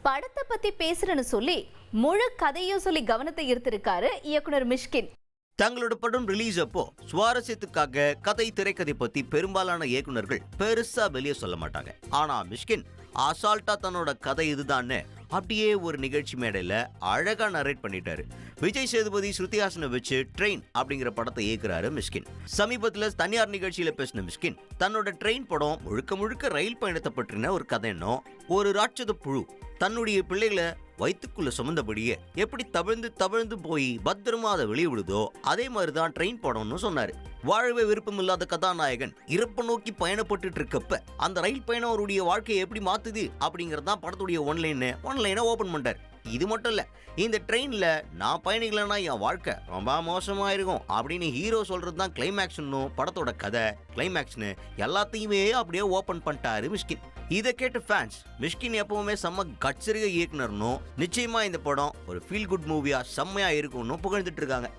படத்தை பத்தி பேசுறேன்னு சொல்லி முழு கதையும் சொல்லி கவனத்தை ஈர்த்திருக்காரு இயக்குனர் மிஷ்கின். தங்களோட படம் ரிலீஸ் அப்போ சுவாரஸ்யத்துக்காக கதை திரைக்கதை பத்தி பெரும்பாலான இயக்குனர்கள் பெருசா வெளியே சொல்ல மாட்டாங்க. ஆனா மிஷ்கின் அசால்ட்டா தன்னோட கதை இதுதான்னு அப்படியே ஒரு நிகழ்ச்சி மேடையில அழகா நரேட் பண்ணிட்டாரு. விஜய் சேதுபதி ஸ்ருதிஹாசனை வச்சு ட்ரெயின் அப்படிங்கிற படத்தை இயக்குறாரு மிஷ்கின். சமீபத்துல தனியார் நிகழ்ச்சியில பேசின மிஷ்கின் தன்னோட ட்ரெயின் படம் முழுக்க முழுக்க ரயில் பயணத்தை பற்றின ஒரு கதைன்னோ, ஒரு ராட்சத புழு தன்னுடைய பிள்ளைகளை வயிற்றுக்குள்ள சுமந்தபடியே எப்படி தவழ்ந்து போய் பத்திரமா அதை வெளியே விடுதோ அதே மாதிரிதான் ட்ரெயின் படம்னு சொன்னாரு. வாழவே விருப்பம் இல்லாத கதாநாயகன் இறப்ப நோக்கி பயணப்பட்டு இருக்கப்ப அந்த ரயில் பயணம் அவருடைய வாழ்க்கையை எப்படி மாத்துது அப்படிங்கறதான் படத்துடைய ஒன்லைனை ஓபன் பண்ணிட்டார். இது மட்டும் இல்ல, இந்த ட்ரெயின்ல நான் பயணிக்கலன்னா என் வாழ்க்கை ரொம்ப மோசமா இருக்கும் அப்படின்னு ஹீரோ சொல்றதுதான் கிளைமேக்ஸ்னு படத்தோட கதை கிளைமேக்ஸ்னு எல்லாத்தையுமே அப்படியே ஓபன் பண்ணிட்டாரு மிஷ்கின். இதை கேட்ட ஃபேன்ஸ் மிஷ்கின் எப்பவுமே செம்ம கட்சரிக இயக்குனர்னும் நிச்சயமா இந்த படம் ஒரு ஃபீல் குட் மூவியா செம்மையா இருக்கும்னு புகழ்ந்துட்டு இருக்காங்க.